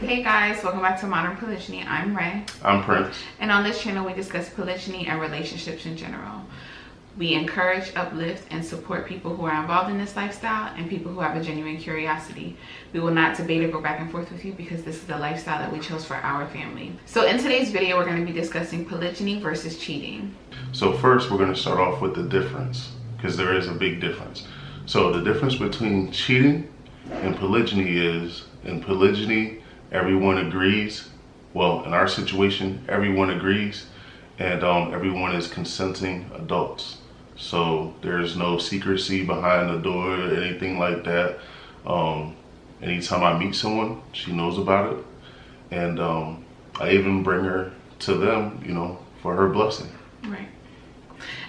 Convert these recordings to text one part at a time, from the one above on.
Hey guys, welcome back to Modern Polygyny. I'm Ray. I'm Prince. And on this channel we discuss polygyny and relationships in general. We encourage, uplift, and support people who are involved in this lifestyle and people who have a genuine curiosity. We will not debate or go back and forth with you because this is the lifestyle that we chose for our family. So in today's video, we're going to be discussing polygyny versus cheating. So first, we're going to start off with the difference, because there is a big difference. So the difference between cheating and polygyny is, in polygyny, everyone agrees. Well, in our situation, everyone agrees, and everyone is consenting adults. So there's no secrecy behind the door or anything like that. Anytime I meet someone, she knows about it. And I even bring her to them, you know, for her blessing. Right.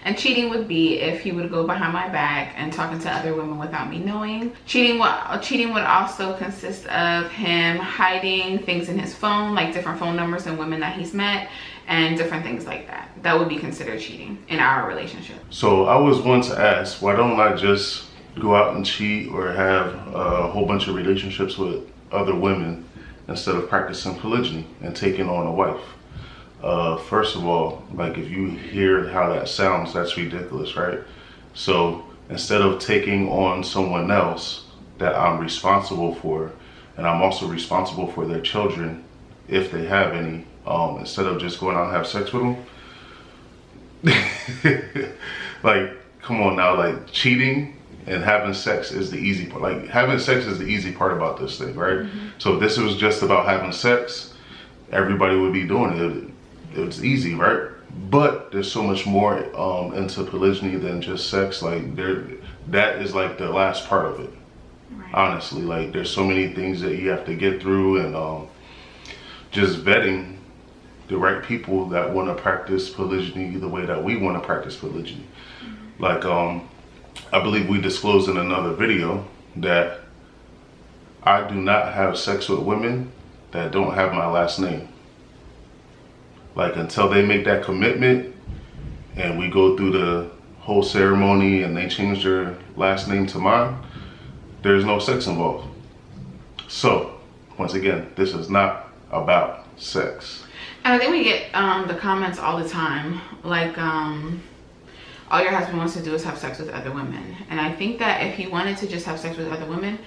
And cheating would be if he would go behind my back and talking to other women without me knowing. Cheating would also consist of him hiding things in his phone, like different phone numbers and women that he's met and different things like that. That would be considered cheating in our relationship. So I was one to ask, why don't I just go out and cheat or have a whole bunch of relationships with other women instead of practicing polygyny and taking on a wife? First of all, like, if you hear how that sounds, that's ridiculous, right? So instead of taking on someone else that I'm responsible for, and I'm also responsible for their children if they have any, instead of just going out and have sex with them, like, come on now, like, cheating and having sex is the easy part. Like, having sex is the easy part about this thing, right? Mm-hmm. So if this was just about having sex, everybody would be doing it. It's easy, right? But there's so much more into polygyny than just sex. Like, that is like the last part of it. Right. Honestly, like, there's so many things that you have to get through, and just vetting the right people that want to practice polygyny the way that we want to practice polygyny. Mm-hmm. Like, I believe we disclosed in another video that I do not have sex with women that don't have my last name. Like, until they make that commitment and we go through the whole ceremony and they change their last name to mine, there's no sex involved. So, once again, this is not about sex. And I think we get the comments all the time, like, all your husband wants to do is have sex with other women. And I think that if he wanted to just have sex with other women,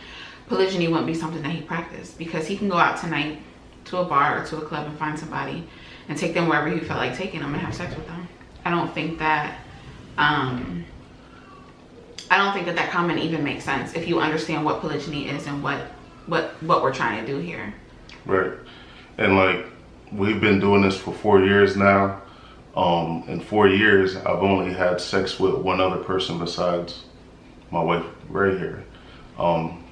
polygyny wouldn't be something that he practiced, because he can go out tonight to a bar or to a club and find somebody and take them wherever he felt like taking them and have sex with them. I don't think that that comment even makes sense if you understand what polygyny is and what we're trying to do here. Right. And like, we've been doing this for 4 years now. In 4 years, I've only had sex with one other person besides my wife right here. And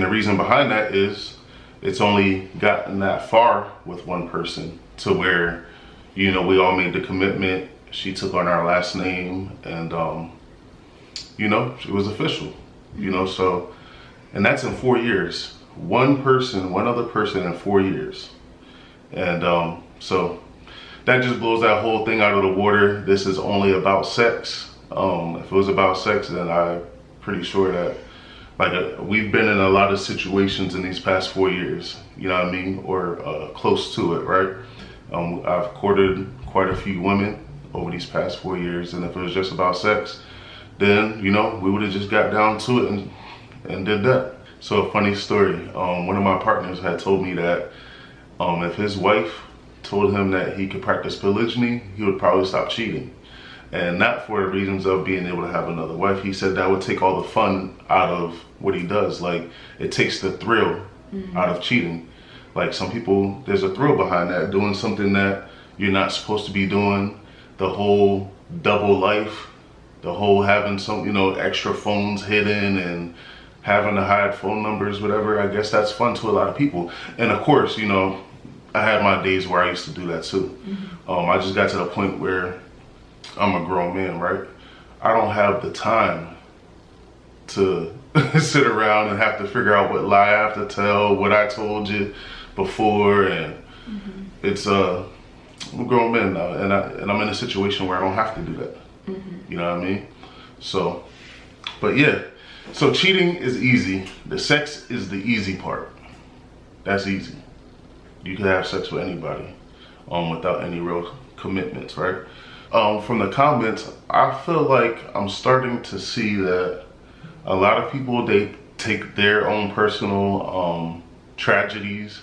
the reason behind that is it's only gotten that far with one person to where, you know, we all made the commitment. She took on our last name, and, you know, it was official, you know, so, and that's in 4 years. One other person in 4 years. And so that just blows that whole thing out of the water. This is only about sex. If it was about sex, then I'm pretty sure that, like, we've been in a lot of situations in these past 4 years, you know what I mean, or close to it, right? I've courted quite a few women over these past 4 years, and if it was just about sex, then, you know, we would have just got down to it and did that. So, a funny story, one of my partners had told me that if his wife told him that he could practice polygyny, he would probably stop cheating. And not for the reasons of being able to have another wife. He said that would take all the fun out of what he does. Like, it takes the thrill out of cheating. Like, some people, there's a thrill behind that, doing something that you're not supposed to be doing, the whole double life, the whole having some, you know, extra phones hidden and having to hide phone numbers, whatever. I guess that's fun to a lot of people. And of course, you know, I had my days where I used to do that too. I just got to the point where I'm a grown man, right? I don't have the time to sit around and have to figure out what lie I have to tell, what I told you before, and it's I'm a grown man now, and I'm in a situation where I don't have to do that. You know what I mean? So, but yeah, so cheating is easy. The sex is the easy part. That's easy. You can have sex with anybody without any real commitments, right? From the comments, I feel like I'm starting to see that a lot of people, they take their own personal tragedies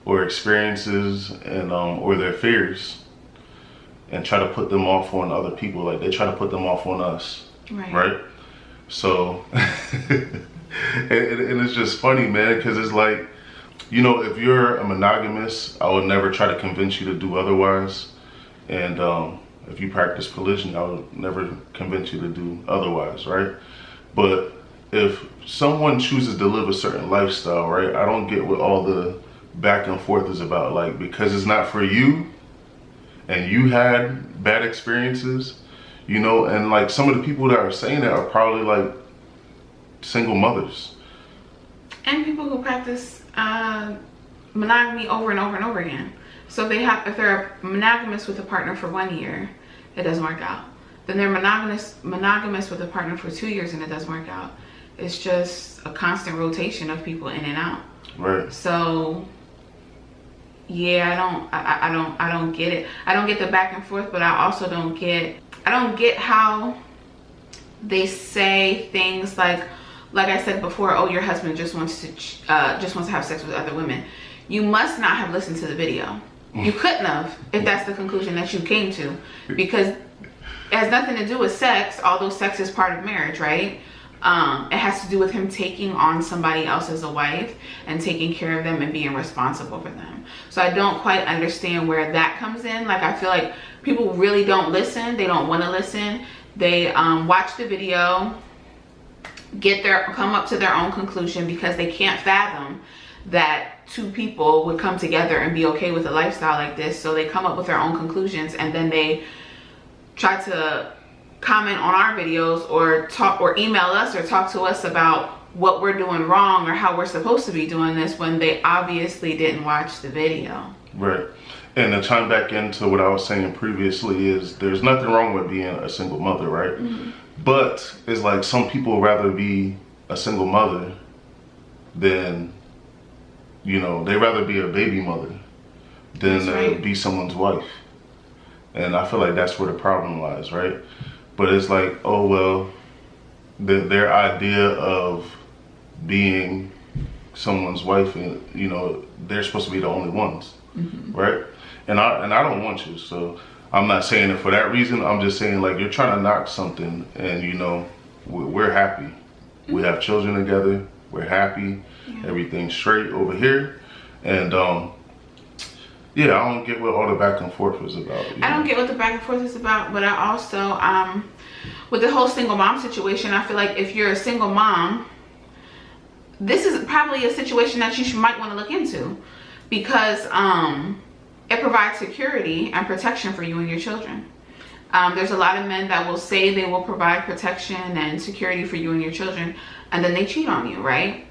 or experiences and or their fears and try to put them off on other people. Like they try to put them off on us, right? So, and it's just funny, man, because it's like, you know, if you're a monogamous, I would never try to convince you to do otherwise. And if you practice polygyny, I would never convince you to do otherwise, right? But if someone chooses to live a certain lifestyle, right, I don't get what all the back and forth is about. Like, because it's not for you and you had bad experiences, you know, and like some of the people that are saying that are probably like single mothers. And people who practice monogamy over and over and over again. So if they're monogamous with a partner for 1 year, it doesn't work out. Then they're monogamous with a partner for 2 years and it doesn't work out. It's just a constant rotation of people in and out. Right. So yeah, I don't get it. I don't get the back and forth, but I also don't get how they say things like I said before, oh, your husband just wants to have sex with other women. You must not have listened to the video. You couldn't have, if that's the conclusion that you came to, because it has nothing to do with sex, although sex is part of marriage, right? It has to do with him taking on somebody else as a wife and taking care of them and being responsible for them. So I don't quite understand where that comes in. Like, I feel like people really don't listen. They don't want to listen. They watch the video, come up to their own conclusion because they can't fathom that two people would come together and be okay with a lifestyle like this. So they come up with their own conclusions and then they try to comment on our videos or talk or email us or talk to us about what we're doing wrong or how we're supposed to be doing this when they obviously didn't watch the video. Right. And to chime back into what I was saying previously is there's nothing wrong with being a single mother, right? Mm-hmm. But it's like some people rather be a single mother than, you know, they rather be a baby mother than be someone's wife. And I feel like that's where the problem lies, right? But it's like, oh, well, their idea of being someone's wife, and you know, they're supposed to be the only ones, right? And I don't want you, so I'm not saying it for that reason. I'm just saying, like, you're trying to knock something, and you know, we're happy. We have children together. We're happy. Yeah. Everything's straight over here, and yeah, I don't get what all the back and forth is about. I don't get what the back and forth is about, but I also, with the whole single mom situation, I feel like if you're a single mom, this is probably a situation that you might want to look into, because it provides security and protection for you and your children. There's a lot of men that will say they will provide protection and security for you and your children, and then they cheat on you, right?